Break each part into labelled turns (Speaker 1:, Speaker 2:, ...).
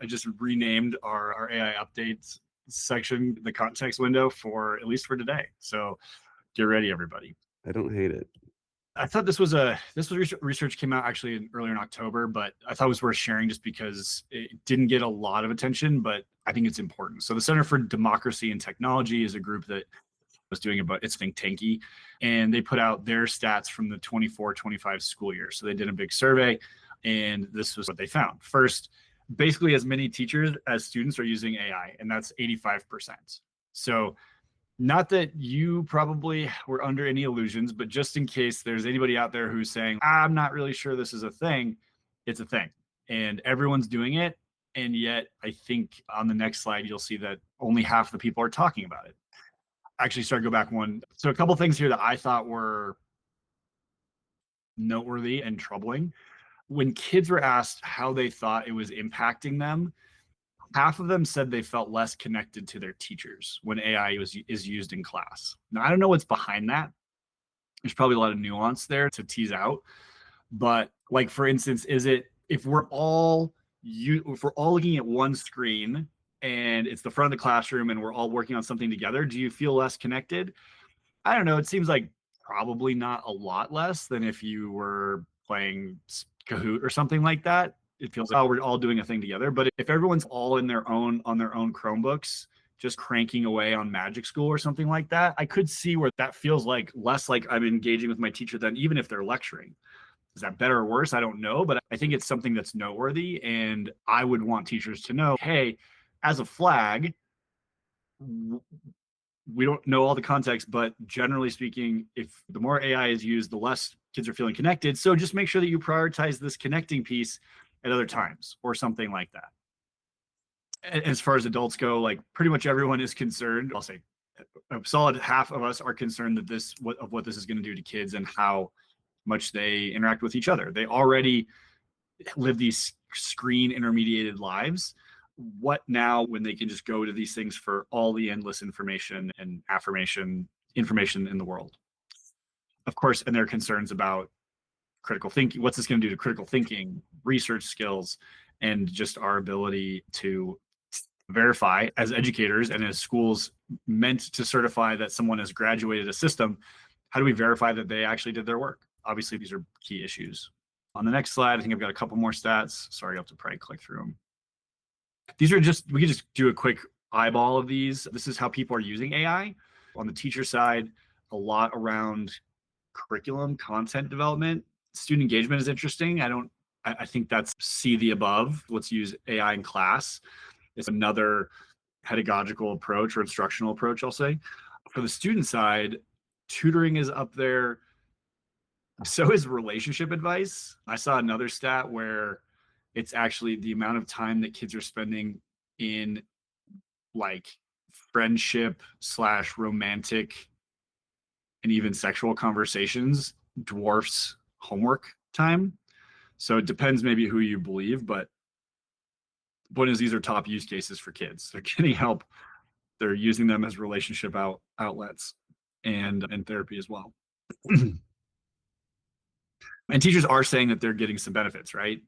Speaker 1: I just renamed our AI updates section, the context window, for at least for today. So get ready, everybody.
Speaker 2: I don't hate it.
Speaker 1: I thought this was research came out actually earlier in October, but I thought it was worth sharing just because it didn't get a lot of attention, but I think it's important. So the Center for Democracy and Technology is a group that was doing about it's think tanky, and they put out their stats from the 24-25 school year. So they did a big survey, and this was what they found. First, basically as many teachers as students are using AI, and that's 85%. So not that you probably were under any illusions, but just in case there's anybody out there who's saying, I'm not really sure this is a thing, it's a thing. And everyone's doing it. And yet, I think on the next slide, you'll see that only half the people are talking about it. Actually, sorry, go back one. So a couple things here that I thought were noteworthy and troubling. When kids were asked how they thought it was impacting them, half of them said they felt less connected to their teachers when AI is used in class. Now, I don't know what's behind that. There's probably a lot of nuance there to tease out. But like, for instance, is it if we're all looking at one screen and it's the front of the classroom and we're all working on something together, do you feel less connected? I don't know. It seems like probably not a lot less than if you were playing Kahoot or something like that. It feels like, oh, we're all doing a thing together. But if everyone's all on their own Chromebooks, just cranking away on Magic School or something like that, I could see where that feels like less like I'm engaging with my teacher than even if they're lecturing. Is that better or worse? I don't know, but I think it's something that's noteworthy. And I would want teachers to know, hey, as a flag, we don't know all the context, but generally speaking, if the more AI is used, the less kids are feeling connected. So just make sure that you prioritize this connecting piece at other times or something like that. As far as adults go, like pretty much everyone is concerned. I'll say a solid half of us are concerned that what this is going to do to kids and how much they interact with each other. They already live these screen intermediated lives. What now when they can just go to these things for all the endless information and information in the world? Of course, and there are concerns about critical thinking. What's this going to do to critical thinking, research skills, and just our ability to verify as educators and as schools meant to certify that someone has graduated a system? How do we verify that they actually did their work? Obviously, these are key issues. On the next slide, I think I've got a couple more stats. Sorry, I'll have to probably click through them. These are just, we can just do a quick eyeball of these. This is how people are using AI. On the teacher side, a lot around curriculum, content development. Student engagement is interesting. I think that's see the above. Let's use AI in class. It's another pedagogical approach or instructional approach, I'll say. For the student side, tutoring is up there. So is relationship advice. I saw another stat where it's actually the amount of time that kids are spending in like friendship / romantic and even sexual conversations dwarfs homework time. So it depends maybe who you believe, but the point is these are top use cases for kids. They're getting help. They're using them as relationship outlets and therapy as well. And teachers are saying that they're getting some benefits, right?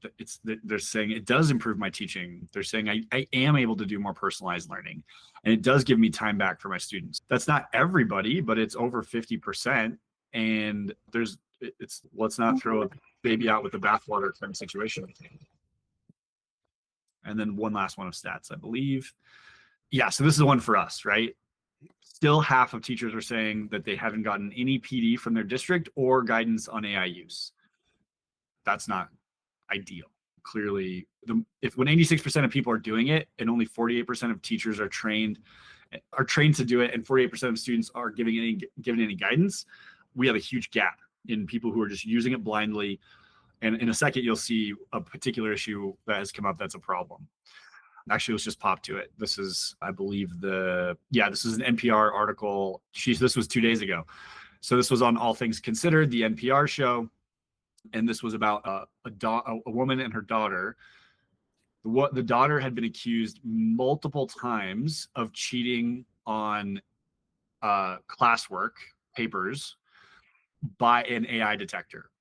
Speaker 1: They're saying it does improve my teaching. They're saying I am able to do more personalized learning, and it does give me time back for my students. That's not everybody, but it's over 50%. And let's not throw a baby out with the bathwater kind of situation. And then one last one of stats, I believe. Yeah, so this is the one for us, right? Still half of teachers are saying that they haven't gotten any PD from their district or guidance on AI use. That's not ideal. Clearly, when 86% of people are doing it and only 48% of teachers are trained to do it, and 48% of students are giving any guidance, we have a huge gap in people who are just using it blindly. And in a second, you'll see a particular issue that has come up that's a problem. Actually, let's just pop to it. This is, I believe, this is an NPR article. This was 2 days ago. So this was on All Things Considered, the NPR show. And this was about a woman and her daughter. The daughter had been accused multiple times of cheating on classwork papers by an AI detector.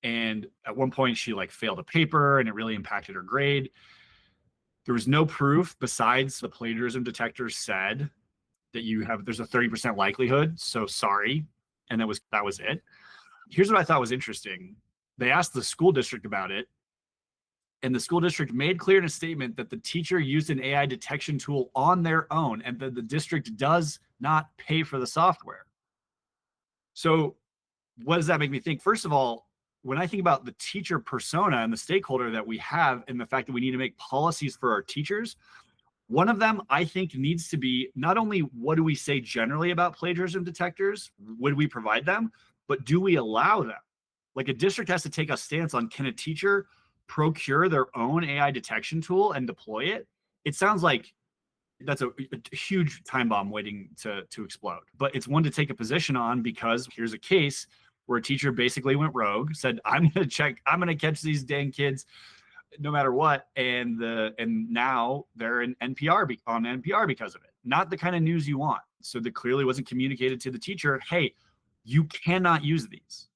Speaker 1: And at one point she failed a paper and it really impacted her grade. There was no proof besides the plagiarism detector said that there's a 30% likelihood. So sorry. And that was it. Here's what I thought was interesting. They asked the school district about it, and the school district made clear in a statement that the teacher used an AI detection tool on their own and that the district does not pay for the software. So what does that make me think? First of all, when I think about the teacher persona and the stakeholder that we have and the fact that we need to make policies for our teachers, one of them I think needs to be not only what do we say generally about plagiarism detectors, would we provide them, but do we allow them? Like a district has to take a stance on, can a teacher procure their own AI detection tool and deploy it? It sounds like that's a huge time bomb waiting to explode. But it's one to take a position on, because here's a case where a teacher basically went rogue, said, I'm going to catch these dang kids no matter what. And now they're in on NPR because of it. Not the kind of news you want. So that clearly wasn't communicated to the teacher, hey, you cannot use these.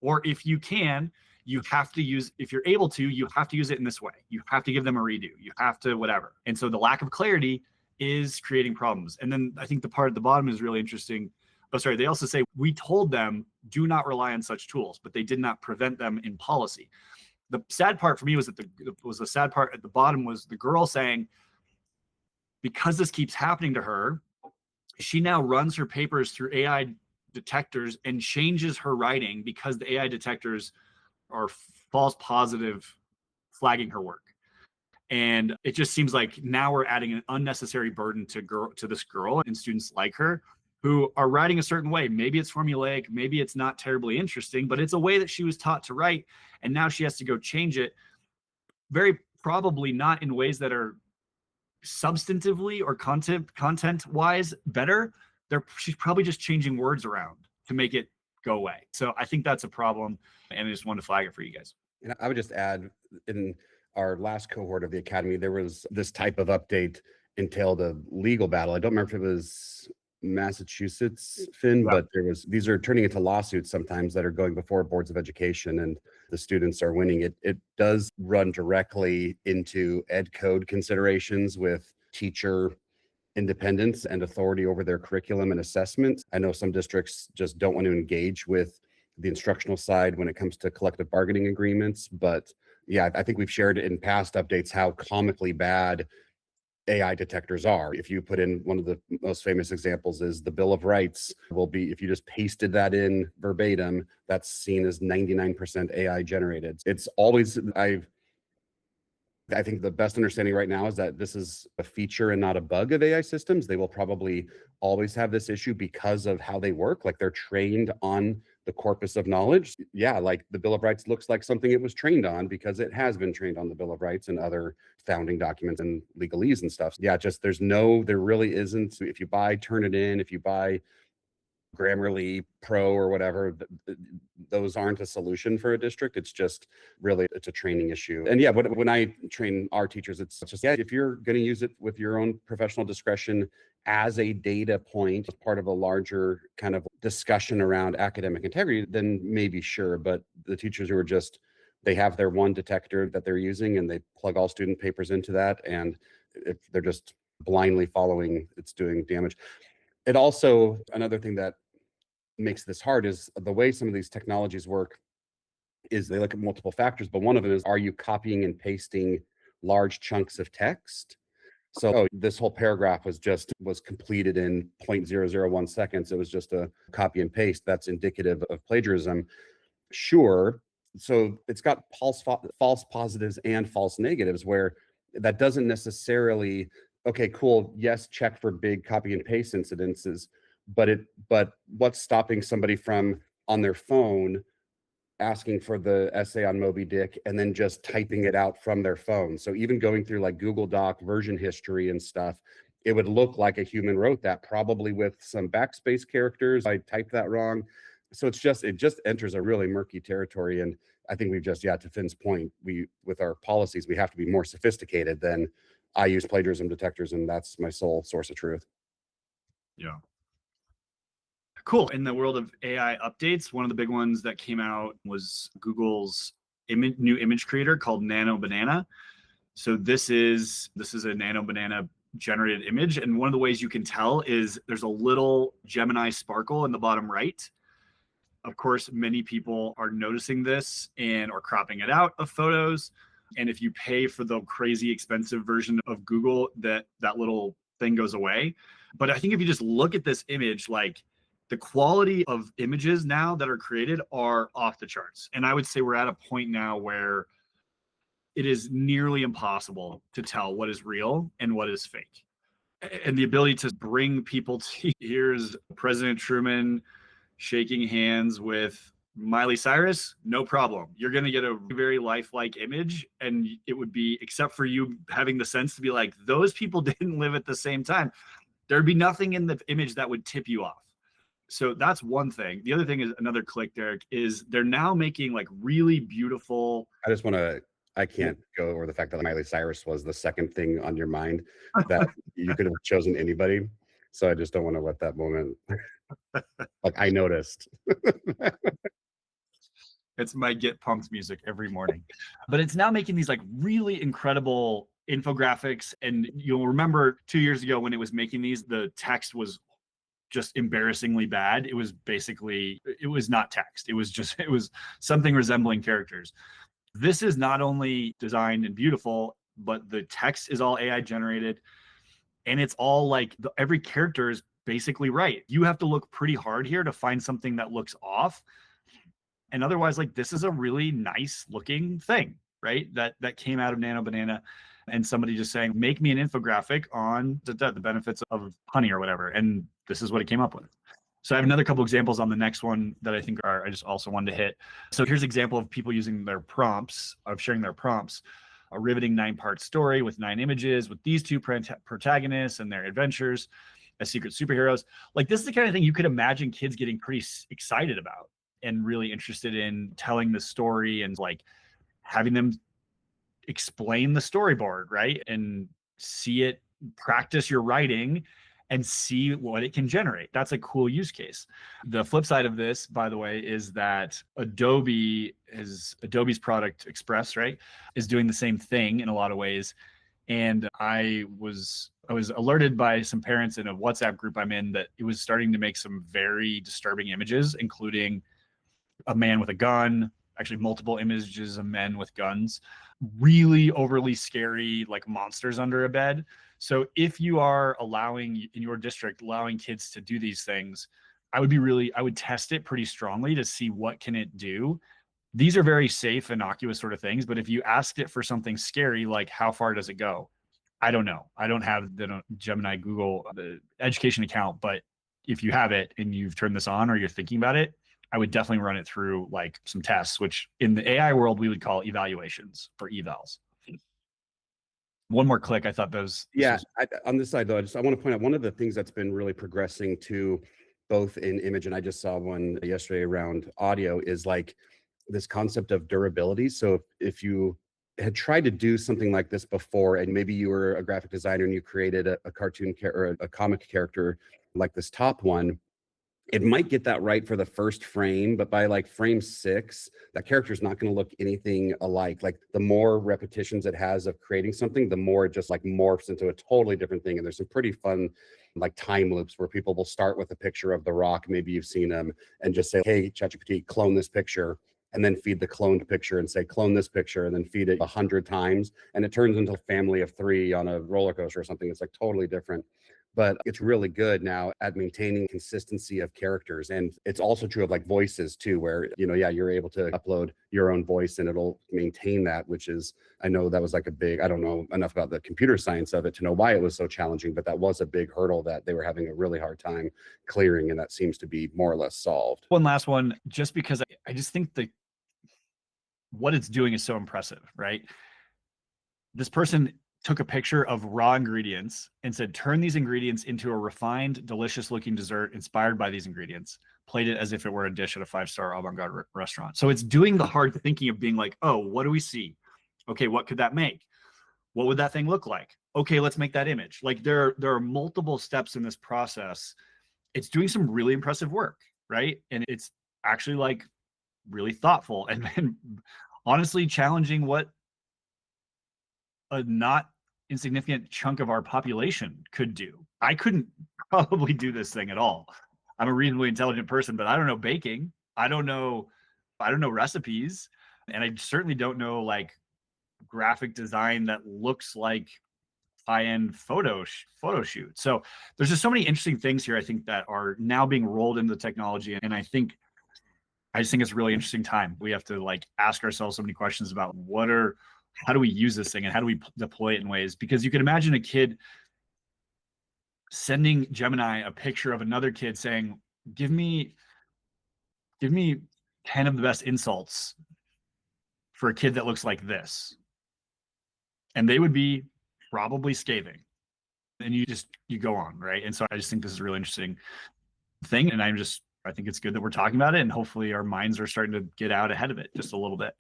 Speaker 1: Or if you can, you have to use, if you're able to, you have to use it in this way. You have to give them a redo. You have to whatever. And so the lack of clarity is creating problems. And then I think the part at the bottom is really interesting. Oh, sorry. They also say, we told them do not rely on such tools, but they did not prevent them in policy. The sad part for me was that the sad part at the bottom was the girl saying, because this keeps happening to her, she now runs her papers through AI detectors and changes her writing because the AI detectors are false positive flagging her work. And it just seems like now we're adding an unnecessary burden to this girl and students like her who are writing a certain way. Maybe it's formulaic, maybe it's not terribly interesting, but it's a way that she was taught to write. And now she has to go change it, very probably not in ways that are substantively or content wise better. She's probably just changing words around to make it go away. So I think that's a problem. And I just wanted to flag it for you guys.
Speaker 2: And I would just add, in our last cohort of the academy, there was this type of update entailed a legal battle. I don't remember if it was Massachusetts, Finn,
Speaker 1: Yeah.
Speaker 2: but these are turning into lawsuits sometimes that are going before boards of education, and the students are winning. It does run directly into ed code considerations with teacher independence and authority over their curriculum and assessment. I know some districts just don't want to engage with the instructional side when it comes to collective bargaining agreements. But yeah, I think we've shared in past updates how comically bad AI detectors are. If you put in, one of the most famous examples is the Bill of Rights will be, if you just pasted that in verbatim, that's seen as 99% AI generated. It's always, I think the best understanding right now is that this is a feature and not a bug of AI systems. They will probably always have this issue because of how they work. Like, they're trained on the corpus of knowledge. Yeah, like the Bill of Rights looks like something it was trained on because it has been trained on the Bill of Rights and other founding documents and legalese and stuff. Yeah, just there really isn't. If you buy Turnitin, if you buy Grammarly Pro or whatever, those aren't a solution for a district. It's just really, it's a training issue. And yeah, when I train our teachers, it's just, yeah, if you're going to use it with your own professional discretion as a data point, as part of a larger kind of discussion around academic integrity, then maybe sure. But the teachers who are just, they have their one detector that they're using and they plug all student papers into that, and if they're just blindly following, it's doing damage. It also, another thing that makes this hard is the way some of these technologies work is they look at multiple factors, but one of them is, are you copying and pasting large chunks of text? So this whole paragraph was completed in 0.001 seconds. It was just a copy and paste. That's indicative of plagiarism. Sure. So it's got false positives and false negatives, where that doesn't necessarily, okay, cool, yes, check for big copy and paste incidences, but what's stopping somebody from, on their phone, asking for the essay on Moby Dick and then just typing it out from their phone? So even going through like Google Doc version history and stuff, it would look like a human wrote that, probably with some backspace characters. I typed that wrong. So it just enters a really murky territory. And I think we've just, yeah, to Finn's point, with our policies, we have to be more sophisticated than, I use plagiarism detectors and that's my sole source of truth.
Speaker 1: Yeah. Cool. In the world of AI updates, one of the big ones that came out was Google's new image creator called Nano Banana. So this is a Nano Banana generated image. And one of the ways you can tell is there's a little Gemini sparkle in the bottom right. Of course, many people are noticing this and are cropping it out of photos. And if you pay for the crazy expensive version of Google, that little thing goes away. But I think if you just look at this image, like the quality of images now that are created are off the charts. And I would say we're at a point now where it is nearly impossible to tell what is real and what is fake. And the ability to bring people to here's President Truman shaking hands with Miley Cyrus, no problem. You're going to get a very lifelike image. And it would be, except for you having the sense to be like, those people didn't live at the same time. There'd be nothing in the image that would tip you off. So that's one thing. The other thing is another click, Derek, is they're now making like really beautiful.
Speaker 2: I can't go over the fact that Miley Cyrus was the second thing on your mind, that you could have chosen anybody. So I just don't want to let that moment, like I noticed.
Speaker 1: It's my get pumped music every morning. But it's now making these like really incredible infographics. And you'll remember 2 years ago when it was making these, the text was just embarrassingly bad. It was not text. It was something resembling characters. This is not only designed and beautiful, but the text is all AI generated. And it's all like every character is basically right. You have to look pretty hard here to find something that looks off. And otherwise, like this is a really nice looking thing, right? That came out of Nano Banana, and somebody just saying, make me an infographic on the benefits of honey or whatever. And this is what it came up with. So I have another couple examples on the next one that I think I just also wanted to hit. So here's an example of people using their prompts, of sharing their prompts. A riveting 9-part story with 9 images with these 2 protagonists and their adventures as secret superheroes. Like this is the kind of thing you could imagine kids getting pretty excited about and really interested in telling the story and like having them explain the storyboard, right? And see it, practice your writing and see what it can generate. That's a cool use case. The flip side of this, by the way, is that Adobe's product Express, right, is doing the same thing in a lot of ways. And I was alerted by some parents in a WhatsApp group I'm in that it was starting to make some very disturbing images, including a man with a gun, actually multiple images of men with guns, really overly scary, like monsters under a bed. So if you are allowing in your district, allowing kids to do these things, I would test it pretty strongly to see what can it do. These are very safe, innocuous sort of things. But if you asked it for something scary, like how far does it go? I don't know. I don't have the Gemini Google the education account, but if you have it and you've turned this on or you're thinking about it, I would definitely run it through like some tests, which in the AI world, we would call evaluations or evals. One more click. I thought
Speaker 2: on this side though, I want to point out one of the things that's been really progressing to both in image, and I just saw one yesterday around audio, is like this concept of durability. So if you had tried to do something like this before, and maybe you were a graphic designer and you created a cartoon or a comic character like this top one, it might get that right for the first frame, but by like frame 6, that character is not going to look anything alike. Like the more repetitions it has of creating something, the more it just like morphs into a totally different thing. And there's some pretty fun like time loops where people will start with a picture of The Rock, maybe you've seen them, and just say, hey, ChatGPT, clone this picture, and then feed the cloned picture and say, clone this picture, and then feed it 100 times. And it turns into a family of 3 on a roller coaster or something. It's like totally different. But it's really good now at maintaining consistency of characters. And it's also true of like voices too, where, you're able to upload your own voice and it'll maintain that, which is, I know that was like I don't know enough about the computer science of it to know why it was so challenging, but that was a big hurdle that they were having a really hard time clearing. And that seems to be more or less solved.
Speaker 1: one last one, just because I just think what it's doing is so impressive, right? This person took a picture of raw ingredients and said, turn these ingredients into a refined, delicious looking dessert inspired by these ingredients, played it as if it were a dish at a 5-star avant-garde restaurant. So it's doing the hard thinking of being like, oh, what do we see? Okay, what could that make? What would that thing look like? Okay, let's make that image. Like there are multiple steps in this process. It's doing some really impressive work, right? And it's actually like really thoughtful and honestly challenging what a not insignificant chunk of our population could do. I couldn't probably do this thing at all. I'm a reasonably intelligent person, but I don't know baking. I don't know recipes, and I certainly don't know like graphic design that looks like high-end photo shoot. So there's just so many interesting things here, I think, that are now being rolled into the technology. And I just think it's a really interesting time. We have to like ask ourselves so many questions about how do we use this thing and how do we deploy it in ways, because you can imagine a kid sending Gemini a picture of another kid saying, give me 10 of the best insults for a kid that looks like this. And they would be probably scathing. And you go on, right? And so I just think this is a really interesting thing. And I think it's good that we're talking about it, and hopefully our minds are starting to get out ahead of it just a little bit.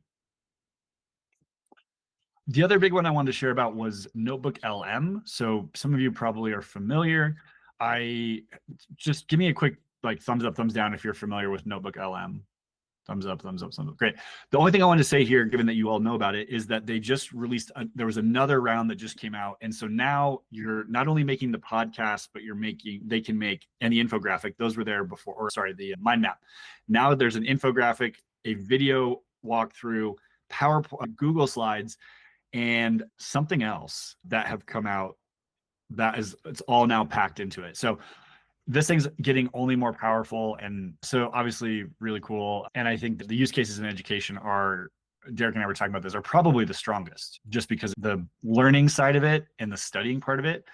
Speaker 1: The other big one I wanted to share about was NotebookLM. So some of you probably are familiar. I just give me a quick like thumbs up, thumbs down if you're familiar with NotebookLM. Thumbs up, thumbs up, thumbs up. Great. The only thing I wanted to say here, given that you all know about it, is that they just released, there was another round that just came out. And so now you're not only making the podcast, but they can make any infographic. Those were there before, or sorry, the mind map. Now there's an infographic, a video walkthrough, PowerPoint, Google Slides, and something else that have come out it's all now packed into it. So this thing's getting only more powerful, and so obviously really cool. And I think that the use cases in education Derek and I were talking about this, are probably the strongest, just because the learning side of it and the studying part of it,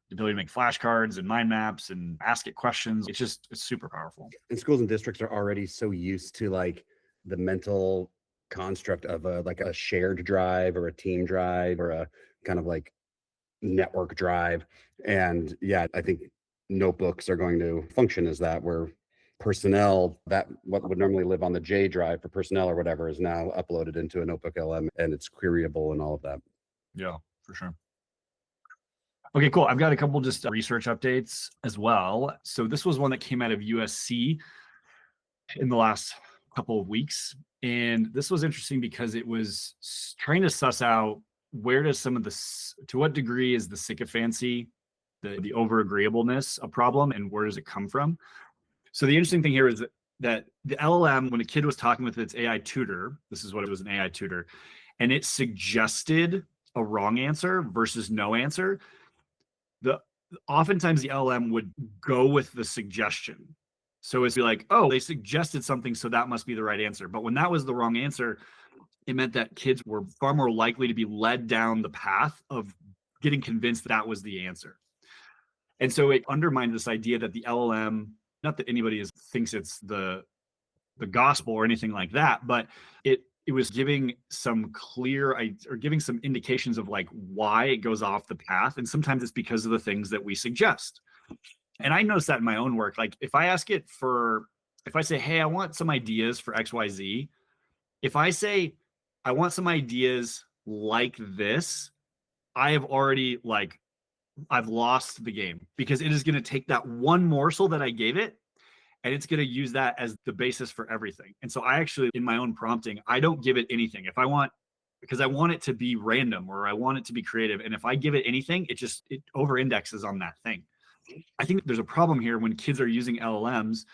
Speaker 1: the ability to make flashcards and mind maps and ask it questions, it's super powerful.
Speaker 2: And schools and districts are already so used to like the mental construct of a shared drive or a team drive or a kind of like network drive. And yeah, I think notebooks are going to function as that, where personnel, that what would normally live on the J drive for personnel or whatever, is now uploaded into a NotebookLM, and it's queryable and all of that.
Speaker 1: Yeah, for sure. Okay, cool. I've got a couple just research updates as well. So this was one that came out of USC in the last couple of weeks. And this was interesting because it was trying to suss out to what degree is the sycophancy, the over agreeableness a problem, and where does it come from? So the interesting thing here is that the LLM, when a kid was talking with its AI tutor, this is what it was, an AI tutor, and it suggested a wrong answer versus no answer, oftentimes the LLM would go with the suggestion. So it's like, oh, they suggested something, so that must be the right answer. But when that was the wrong answer, it meant that kids were far more likely to be led down the path of getting convinced that was the answer. And so it undermined this idea that the LLM, not that anybody thinks it's the gospel or anything like that, but it was giving some giving some indications of like why it goes off the path. And sometimes it's because of the things that we suggest. And I noticed that in my own work. Like if I say, hey, I want some ideas for XYZ, if I say, I want some ideas like this, I have already I've lost the game, because it is going to take that one morsel that I gave it, and it's going to use that as the basis for everything. And so I actually, in my own prompting, I don't give it anything. Because I want it to be random, or I want it to be creative. And if I give it anything, it over indexes on that thing. I think there's a problem here when kids are using LLMs,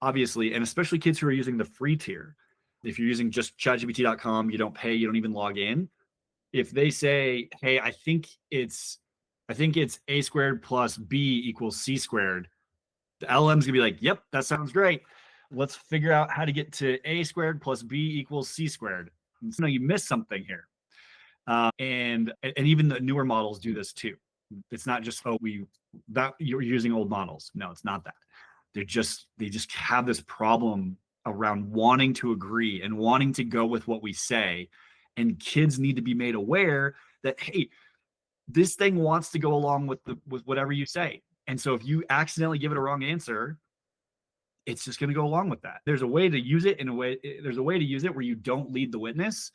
Speaker 1: obviously, and especially kids who are using the free tier. If you're using just chatgpt.com, you don't pay, you don't even log in. If they say, hey, I think it's a squared plus b equals c squared, the LLM's gonna be like, yep, that sounds great. Let's figure out how to get to a squared plus b equals c squared. And so you missed something here. And even the newer models do this too. It's not just, you're using old models. No, it's not that. They just have this problem around wanting to agree and wanting to go with what we say. And kids need to be made aware that, hey, this thing wants to go along with whatever you say. And so if you accidentally give it a wrong answer, it's just going to go along with that. There's a way to use it where you don't lead the witness,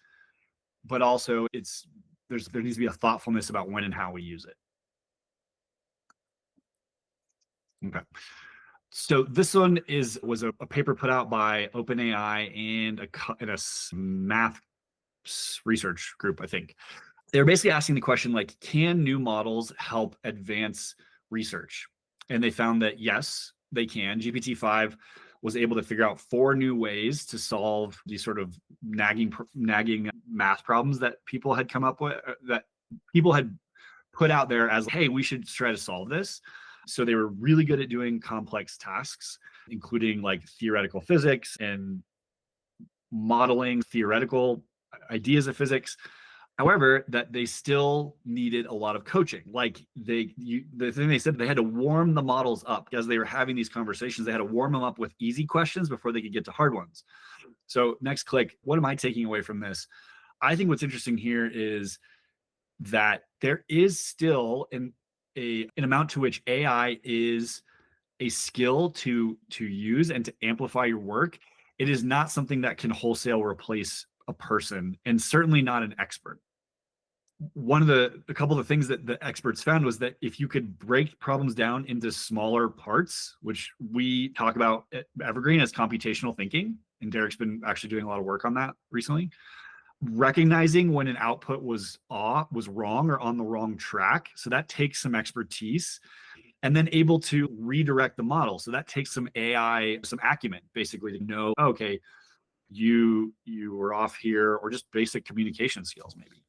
Speaker 1: but also there needs to be a thoughtfulness about when and how we use it. Okay. So this one was a paper put out by OpenAI and a math research group, I think. They're basically asking the question like, can new models help advance research? And they found that yes, they can. GPT-5 was able to figure out 4 new ways to solve these sort of nagging math problems that people had come up with, that people had put out there as, hey, we should try to solve this. So they were really good at doing complex tasks, including like theoretical physics and modeling theoretical ideas of physics. However, that they still needed a lot of coaching. Like the thing they said, they had to warm the models up as they were having these conversations. They had to warm them up with easy questions before they could get to hard ones. So next click, what am I taking away from this? I think what's interesting here is that there is still an amount to which AI is a skill to use and to amplify your work. It is not something that can wholesale replace a person, and certainly not an expert. A couple of the things that the experts found was that if you could break problems down into smaller parts, which we talk about at Evergreen as computational thinking, and Derek's been actually doing a lot of work on that recently, recognizing when an output was wrong or on the wrong track. So that takes some expertise, and then able to redirect the model. So that takes some AI, some acumen, basically, to know, okay, you were off here, or just basic communication skills, maybe.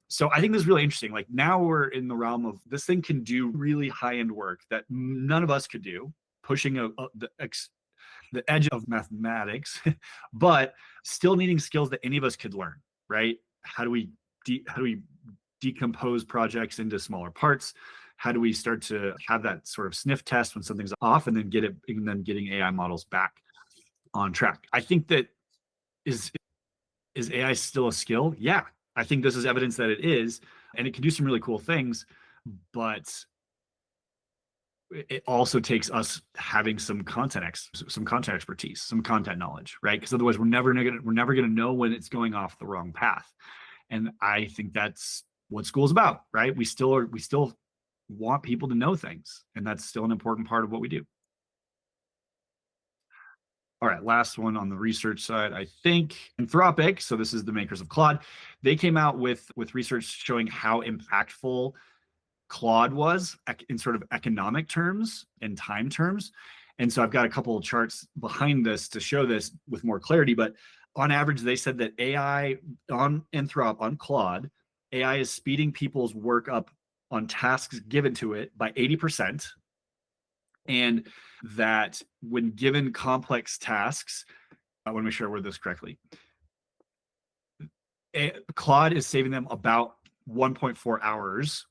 Speaker 1: So I think this is really interesting. Like now we're in the realm of this thing can do really high-end work that none of us could do, pushing the edge of mathematics, but still needing skills that any of us could learn, right? How do we decompose projects into smaller parts? How do we start to have that sort of sniff test when something's off, and then getting AI models back on track? I think that is AI still a skill? Yeah, I think this is evidence that it is, and it can do some really cool things, but it also takes us having some content expertise, some content knowledge, right? Because otherwise we're never gonna know when it's going off the wrong path. And I think that's what school's about, right? We still want people to know things, and that's still an important part of what we do. All right, last one on the research side, I think Anthropic, so this is the makers of Claude, they came out with research showing how impactful Claude was in sort of economic terms and time terms. And so I've got a couple of charts behind this to show this with more clarity, but on average, they said that AI on Claude, AI is speeding people's work up on tasks given to it by 80%. And that when given complex tasks, I want to make sure I word this correctly. Claude is saving them about 1.4 hours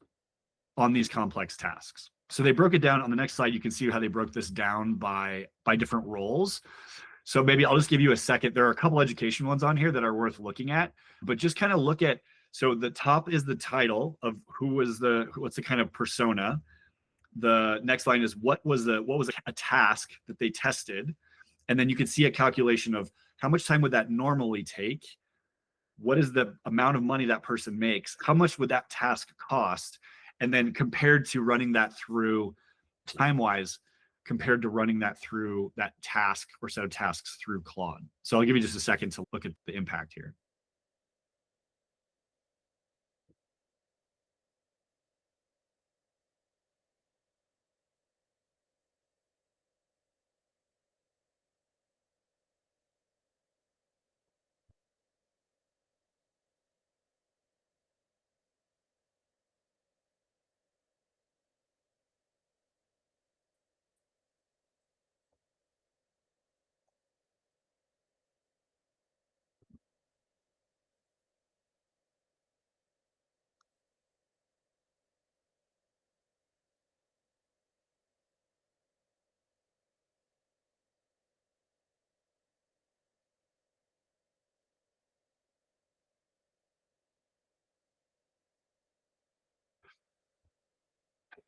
Speaker 1: on these complex tasks. So they broke it down. On the next slide, you can see how they broke this down by different roles. So maybe I'll just give you a second. There are a couple education ones on here that are worth looking at, but just kind of look at, so the top is the title of what's the kind of persona. The next line is what was a task that they tested. And then you can see a calculation of how much time would that normally take? What is the amount of money that person makes? How much would that task cost? And then compared to running that through time-wise, compared to running that through that task or set of tasks through Claude. So I'll give you just a second to look at the impact here.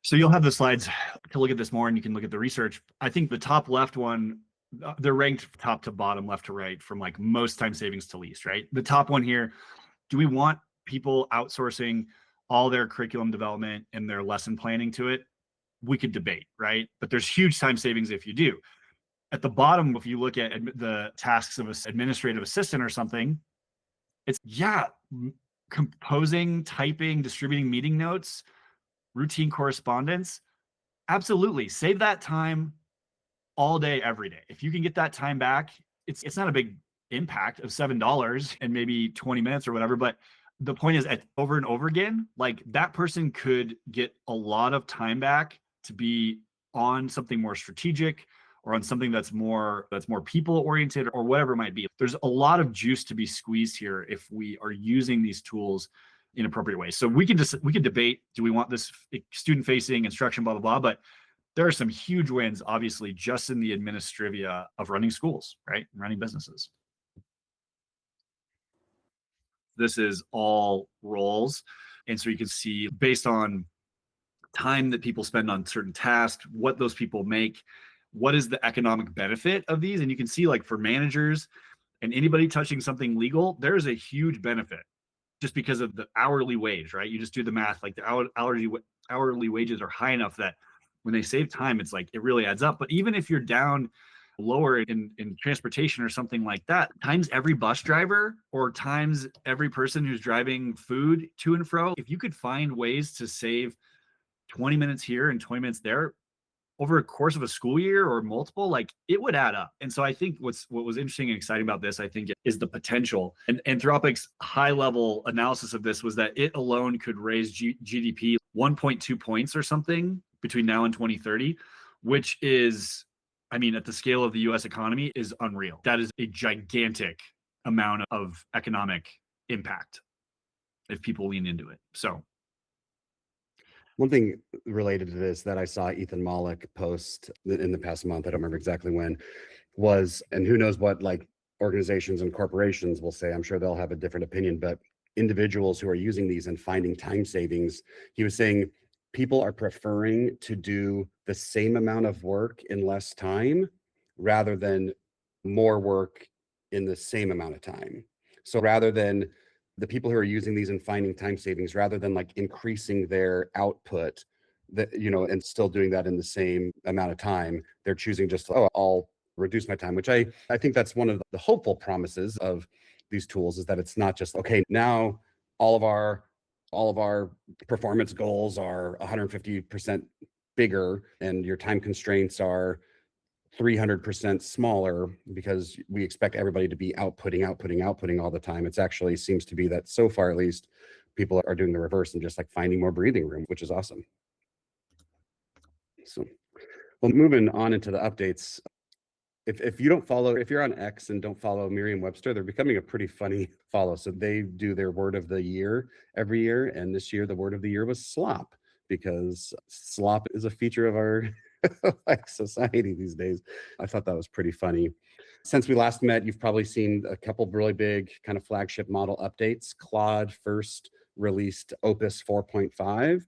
Speaker 1: So you'll have the slides to look at this more, and you can look at the research. I think the top left one, they're ranked top to bottom, left to right, from like most time savings to least, right? The top one here, do we want people outsourcing all their curriculum development and their lesson planning to it? We could debate, right? But there's huge time savings if you do. At the bottom, if you look at the tasks of an administrative assistant or something, it's, yeah, Composing, typing, distributing meeting notes, routine correspondence, absolutely save that time all day, every day. If you can get that time back, it's not a big impact of $7 and maybe 20 minutes or whatever. But the point is, over and over again, like that person could get a lot of time back to be on something more strategic or on something that's more people oriented or whatever it might be. There's a lot of juice to be squeezed here if we are using these tools in appropriate ways. So we can debate, do we want this student facing instruction, blah, blah, blah. But there are some huge wins, obviously, just in the administrivia of running schools, right? Running businesses. This is all roles. And so you can see based on time that people spend on certain tasks, what those people make, what is the economic benefit of these. And you can see, like, for managers and anybody touching something legal, there is a huge benefit just because of the hourly wage, right? You just do the math, like the hourly wages are high enough that when they save time, it's like it really adds up. But even if you're down lower in transportation or something like that, times every bus driver or times every person who's driving food to and fro, if you could find ways to save 20 minutes here and 20 minutes there over a course of a school year or multiple, like it would add up. And so I think what was interesting and exciting about this, I think, is the potential. And Anthropic's high level analysis of this was that it alone could raise GDP 1.2 points or something between now and 2030, which is, I mean, at the scale of the US economy, is unreal. That is a gigantic amount of economic impact if people lean into it. So
Speaker 2: one thing related to this that I saw Ethan Mollick post in the past month, I don't remember exactly when, was, and who knows what like organizations and corporations will say, I'm sure they'll have a different opinion, but individuals who are using these and finding time savings, he was saying people are preferring to do the same amount of work in less time rather than more work in the same amount of time. So rather than the people who are using these and finding time savings, rather than like increasing their output, that, you know, and still doing that in the same amount of time, they're choosing just, oh, I'll reduce my time, which I think that's one of the hopeful promises of these tools, is that it's not just, okay, now all of our performance goals are 150% bigger and your time constraints are 300% smaller because we expect everybody to be outputting all the time. It's actually seems to be that so far, at least, people are doing the reverse and just like finding more breathing room, which is awesome. So, well, moving on into the updates. If you don't follow, if you're on X and don't follow Merriam-Webster, they're becoming a pretty funny follow. So they do their word of the year every year. And this year, the word of the year was slop, because slop is a feature of our like society these days. I thought that was pretty funny. Since we last met, you've probably seen a couple of really big kind of flagship model updates. Claude first released Opus 4.5.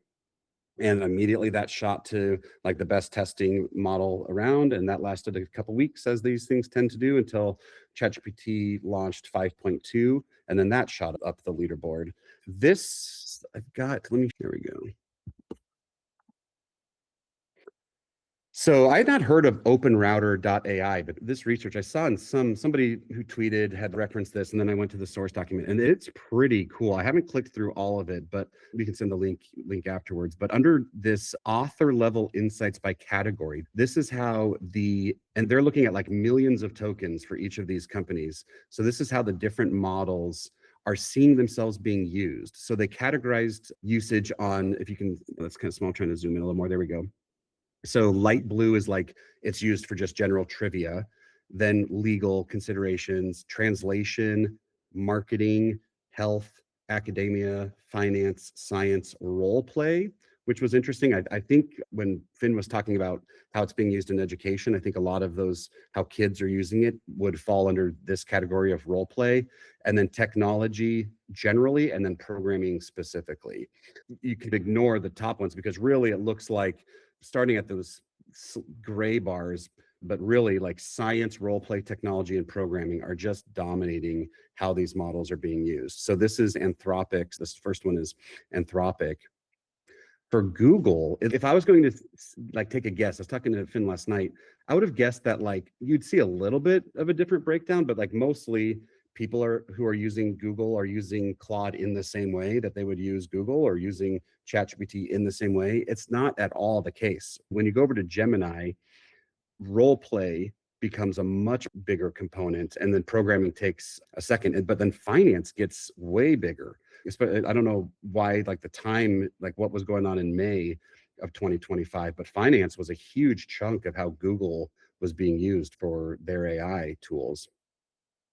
Speaker 2: And immediately that shot to like the best testing model around. And that lasted a couple weeks, as these things tend to do, until ChatGPT launched 5.2. And then that shot up the leaderboard. This I've got, here we go. So I had not heard of OpenRouter.ai, but this research I saw in somebody who tweeted had referenced this, and then I went to the source document, and it's pretty cool. I haven't clicked through all of it, but we can send the link afterwards. But under this author level insights by category, this is how and they're looking at like millions of tokens for each of these companies. So this is how the different models are seeing themselves being used. So they categorized usage on, if you can, that's kind of small, trying to zoom in a little more. There we go. So light blue is like it's used for just general trivia, then legal considerations, translation, marketing, health, academia, finance, science, role play, which was interesting. I think when Finn was talking about how it's being used in education, I think a lot of those, how kids are using it, would fall under this category of role play, and then technology generally, and then programming specifically. You can ignore the top ones because really it looks like, starting at those gray bars, but really like science, role play, technology, and programming are just dominating how these models are being used. So this is Anthropic's, this first one is Anthropic. For Google, if I was going to like take a guess, I was talking to Finn last night, I would have guessed that like you'd see a little bit of a different breakdown, but like mostly people who are using Google are using Claude in the same way that they would use Google or using ChatGPT in the same way. It's not at all the case. When you go over to Gemini, role play becomes a much bigger component, and then programming takes a second, but then finance gets way bigger. I don't know why, like the time, like what was going on in May of 2025, but finance was a huge chunk of how Google was being used for their AI tools.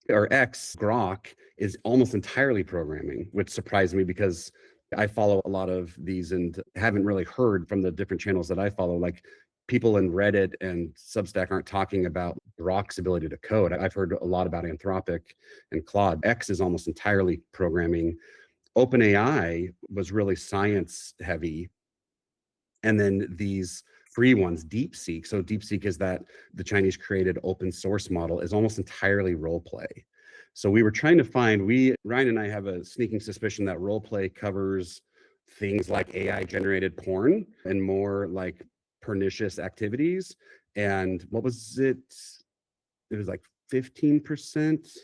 Speaker 2: Or X, Grok, is almost entirely programming, which surprised me because I follow a lot of these and haven't really heard from the different channels that I follow. Like people in Reddit and Substack aren't talking about Grok's ability to code. I've heard a lot about Anthropic and Claude. X is almost entirely programming. OpenAI was really science heavy. And then these free ones, DeepSeek. So DeepSeek is that the Chinese created open source model is almost entirely role play. So we were trying to find, Ryan and I have a sneaking suspicion that role play covers things like AI generated porn and more like pernicious activities. And what was it? It was like 15%.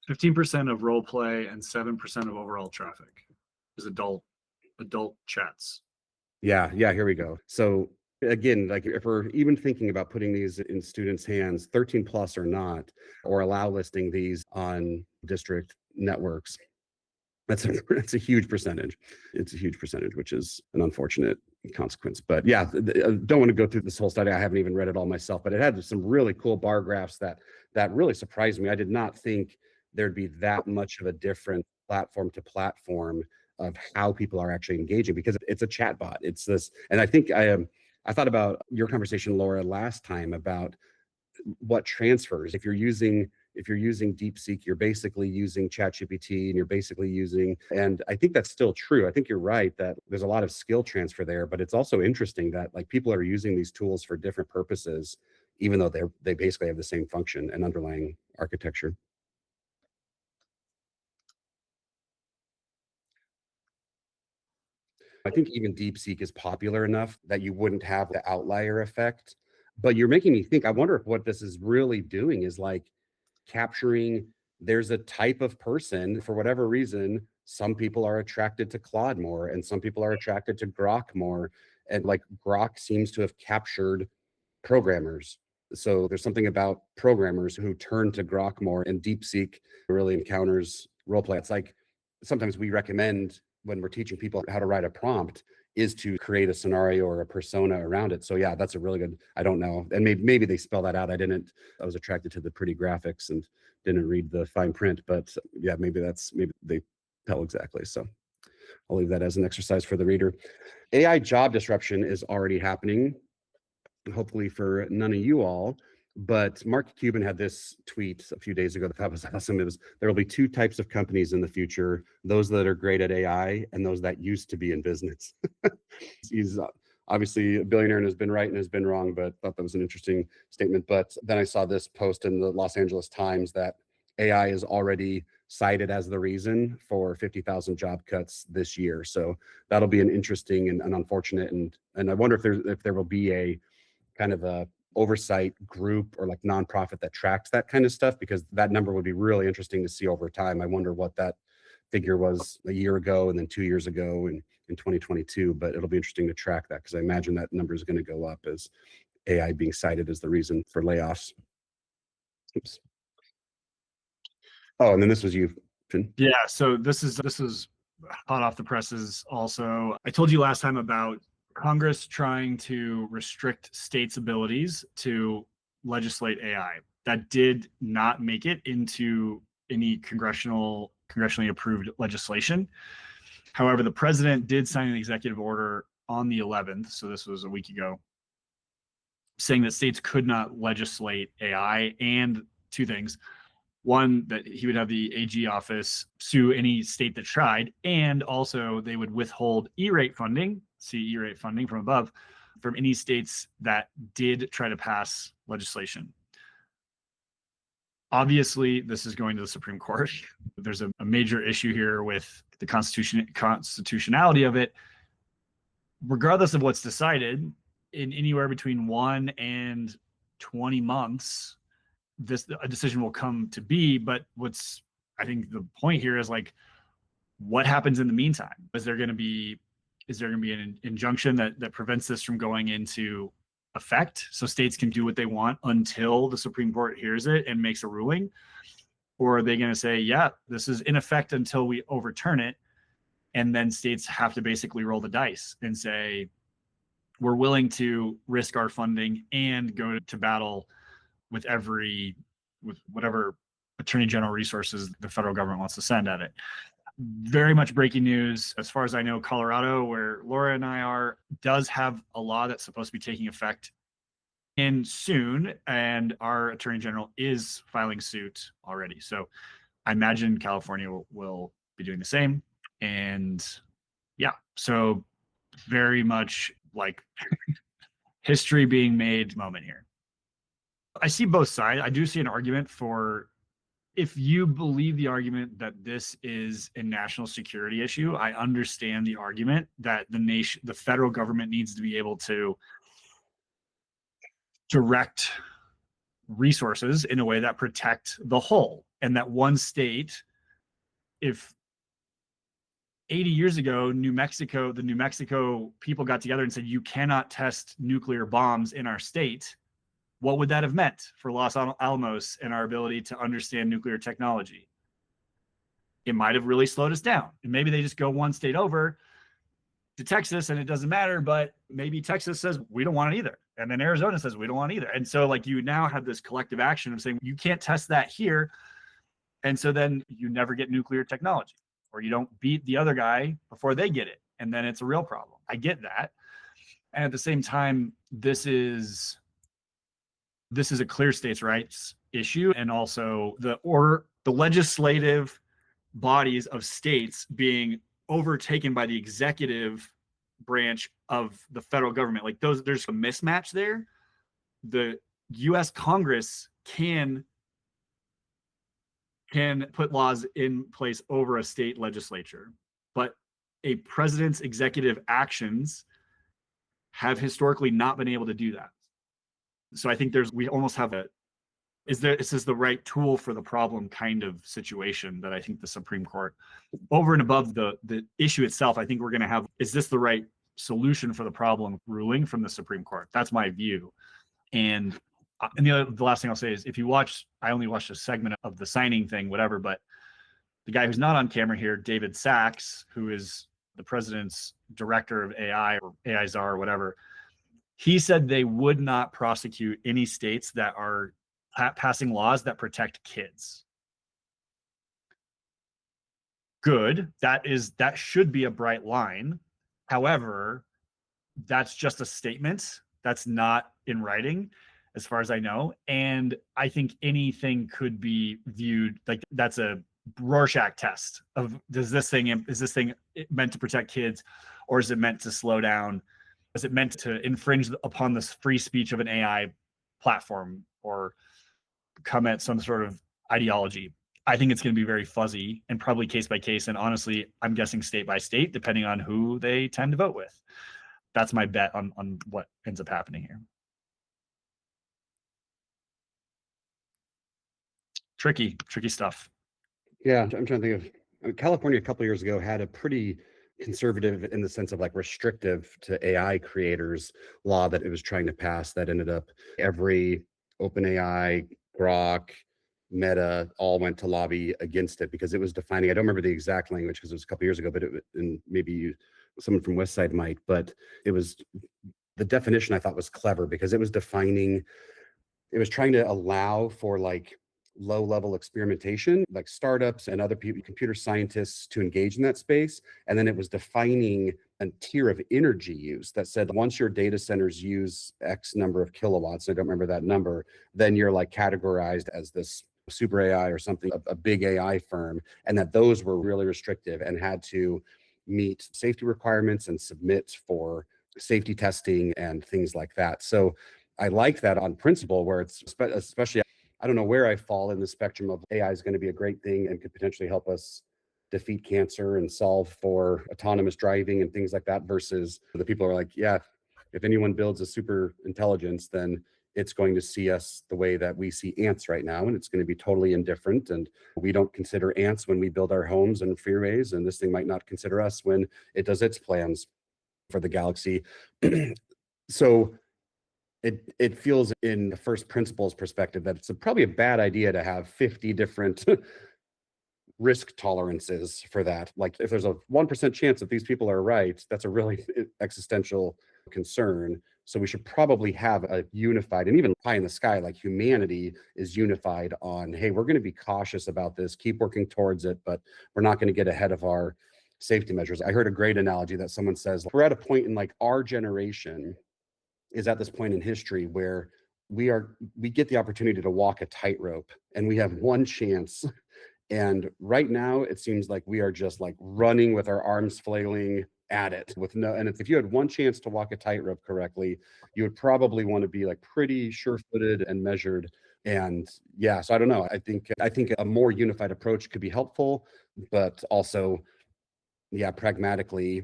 Speaker 1: 15% of role play and 7% of overall traffic is adult chats.
Speaker 2: Yeah, here we go. So again, like if we're even thinking about putting these in students' hands, 13 plus or not, or allow listing these on district networks, that's a huge percentage. It's a huge percentage, which is an unfortunate consequence. But yeah, I don't want to go through this whole study. I haven't even read it all myself, but it had some really cool bar graphs that really surprised me. I did not think there'd be that much of a difference platform to platform of how people are actually engaging, because it's a chat bot. It's this, and I think I thought about your conversation, Laura, last time about what transfers. If you're using DeepSeek, you're basically using ChatGPT, and you're basically using, and I think that's still true. I think you're right that there's a lot of skill transfer there, but it's also interesting that like people are using these tools for different purposes, even though they basically have the same function and underlying architecture. I think even DeepSeek is popular enough that you wouldn't have the outlier effect. But you're making me think, I wonder if what this is really doing is like capturing, there's a type of person, for whatever reason, some people are attracted to Claude more and some people are attracted to Grok more. And like Grok seems to have captured programmers. So there's something about programmers who turn to Grok more, and DeepSeek really encounters role play. It's like sometimes we recommend when we're teaching people how to write a prompt is to create a scenario or a persona around it. So yeah, that's a really good, I don't know. And maybe they spell that out. I was attracted to the pretty graphics and didn't read the fine print, but yeah, maybe they tell exactly. So I'll leave that as an exercise for the reader. AI job disruption is already happening, hopefully for none of you all. But Mark Cuban had this tweet a few days ago that was awesome. It was, there will be two types of companies in the future: those that are great at AI and those that used to be in business. He's obviously a billionaire and has been right and has been wrong, but thought that was an interesting statement. But then I saw this post in the Los Angeles Times that AI is already cited as the reason for 50,000 job cuts this year. So that'll be an interesting and unfortunate, and I wonder if there will be a kind of a oversight group or like nonprofit that tracks that kind of stuff, because that number would be really interesting to see over time. I wonder what that figure was a year ago and then 2 years ago and in 2022, but it'll be interesting to track that because I imagine that number is going to go up as AI being cited as the reason for layoffs. Oops. Oh, and then this was you, Finn.
Speaker 1: Yeah, so this is hot off the presses also. I told you last time about Congress trying to restrict states' abilities to legislate AI. That did not make it into any congressionally approved legislation. However, the president did sign an executive order on the 11th, so this was a week ago, saying that states could not legislate AI, and two things. One, that he would have the AG office sue any state that tried, and also they would withhold E-rate funding, see E-rate funding from above, from any states that did try to pass legislation. Obviously, this is going to the Supreme Court. There's a major issue here with the constitutionality of it. Regardless of what's decided, in anywhere between 1 and 20 months, a decision will come to be. But what's, I think the point here is like, what happens in the meantime? Is there going to be an injunction that prevents this from going into effect, so states can do what they want until the Supreme Court hears it and makes a ruling? Or are they going to say, yeah, this is in effect until we overturn it, and then states have to basically roll the dice and say, we're willing to risk our funding and go to battle with whatever attorney general resources the federal government wants to send at it. Very much breaking news. As far as I know, Colorado, where Laura and I are, does have a law that's supposed to be taking effect in soon, and our attorney general is filing suit already. So I imagine California will be doing the same. And yeah, so very much like history being made moment here. I see both sides. I do see an argument for, if you believe the argument that this is a national security issue, I understand the argument that the federal government needs to be able to direct resources in a way that protect the whole, and that one state, if 80 years ago, the New Mexico people got together and said, you cannot test nuclear bombs in our state, what would that have meant for Los Alamos and our ability to understand nuclear technology? It might have really slowed us down. And maybe they just go one state over to Texas and it doesn't matter, but maybe Texas says, we don't want it either. And then Arizona says, we don't want it either. And so like you now have this collective action of saying, you can't test that here. And so then you never get nuclear technology, or you don't beat the other guy before they get it. And then it's a real problem. I get that. And at the same time, this is a clear states' rights issue, and also the legislative bodies of states being overtaken by the executive branch of the federal government. Like there's a mismatch there. The U.S. Congress can put laws in place over a state legislature, but a president's executive actions have historically not been able to do that. So I think we almost have is this the right tool for the problem kind of situation that I think the Supreme Court, over and above the issue itself, I think we're going to have, is this the right solution for the problem ruling from the Supreme Court? That's my view. And the last thing I'll say is, if you watch, I only watched a segment of the signing thing, whatever, but the guy who's not on camera here, David Sachs, who is the president's director of AI or AI czar or whatever, he said they would not prosecute any states that are passing laws that protect kids. Good. That should be a bright line. However, that's just a statement. That's not in writing, as far as I know. And I think anything could be viewed like that's a Rorschach test of, is this thing meant to protect kids, or is it meant to slow down? Is it meant to infringe upon the free speech of an AI platform, or come at some sort of ideology? I think it's going to be very fuzzy and probably case by case. And honestly, I'm guessing state by state, depending on who they tend to vote with. That's my bet on what ends up happening here. Tricky stuff.
Speaker 2: Yeah, I'm trying to think of, California a couple of years ago had a pretty conservative, in the sense of like restrictive to AI creators, law that it was trying to pass, that ended up every OpenAI, Grok, Meta all went to lobby against it because it was defining, I don't remember the exact language because it was a couple of years ago, but and maybe someone from Westside might, but it was, the definition I thought was clever because it was defining, it was trying to allow for like low-level experimentation, like startups and other people, computer scientists, to engage in that space. And then it was defining a tier of energy use that said, once your data centers use X number of kilowatts, I don't remember that number, then you're like categorized as this super AI or something, a big AI firm, and that those were really restrictive and had to meet safety requirements and submit for safety testing and things like that. So I like that on principle, where it's especially, I don't know where I fall in the spectrum of AI is going to be a great thing and could potentially help us defeat cancer and solve for autonomous driving and things like that, versus the people who are like, yeah, if anyone builds a super intelligence, then it's going to see us the way that we see ants right now, and it's going to be totally indifferent. And we don't consider ants when we build our homes and freeways, and this thing might not consider us when it does its plans for the galaxy. So it feels, in the first principles perspective, that it's probably a bad idea to have 50 different risk tolerances for that. Like, if there's a 1% chance that these people are right, that's a really existential concern. So we should probably have a unified, and even pie in the sky, like humanity is unified on, hey, we're going to be cautious about this, keep working towards it, but we're not going to get ahead of our safety measures. I heard a great analogy that someone says, we're at a point in, like, our generation is at this point in history where we get the opportunity to walk a tightrope, and we have one chance. And right now it seems like we are just like running with our arms flailing at it with no, and if you had one chance to walk a tightrope correctly, you would probably want to be like pretty sure-footed and measured. And yeah, so I don't know. I think a more unified approach could be helpful, but also, yeah, pragmatically,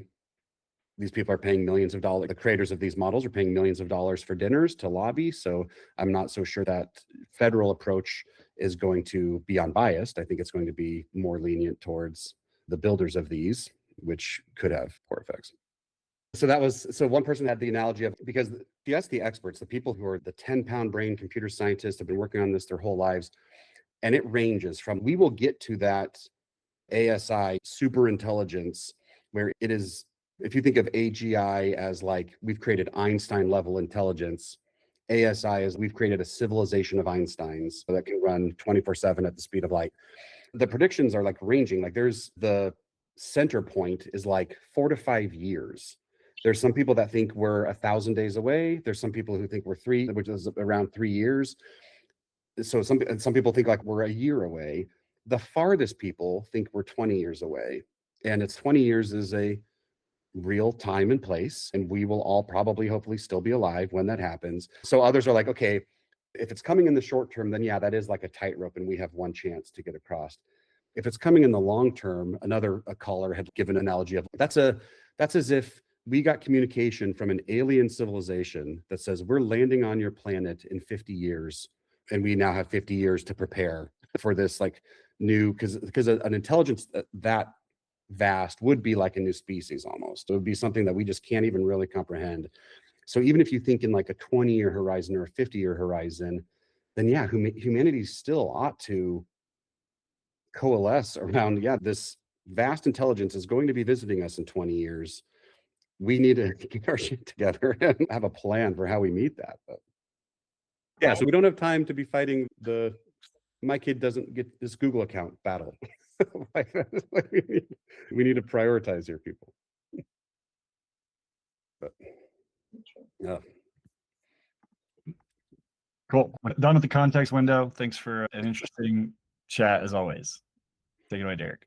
Speaker 2: these people are paying millions of dollars. The creators of these models are paying millions of dollars for dinners to lobby. So I'm not so sure that federal approach is going to be unbiased. I think it's going to be more lenient towards the builders of these, which could have poor effects. So one person had the analogy of, because if you ask the experts, the people who are the 10-pound brain computer scientists, have been working on this their whole lives, and it ranges from, we will get to that ASI super intelligence where it is, if you think of AGI as like we've created Einstein level intelligence, ASI is we've created a civilization of Einsteins that can run 24/7 at the speed of light. The predictions are like ranging, like there's the center point is like 4 to 5 years. There's some people that think we're 1,000 days away. There's some people who think we're 3, which is around 3 years. So some people think like we're a year away. The farthest people think we're 20 years away. And it's 20 years is a real time and place, and we will all probably hopefully still be alive when that happens. So others are like, okay, if it's coming in the short term, then yeah, that is like a tightrope and we have one chance to get across. If it's coming in the long term, a caller had given an analogy of that's as if we got communication from an alien civilization that says we're landing on your planet in 50 years, and we now have 50 years to prepare for this like new, because an intelligence that vast would be like a new species almost. It would be something that we just can't even really comprehend. So even if you think in like a 20-year horizon or a 50-year horizon, then yeah, humanity still ought to coalesce around, yeah, this vast intelligence is going to be visiting us in 20 years. We need to get our shit together and have a plan for how we meet that. But yeah, so we don't have time to be fighting my kid doesn't get this Google account battle. We need to prioritize here, people. But yeah.
Speaker 1: Cool. Done with the context window. Thanks for an interesting chat as always. Take it away, Derek.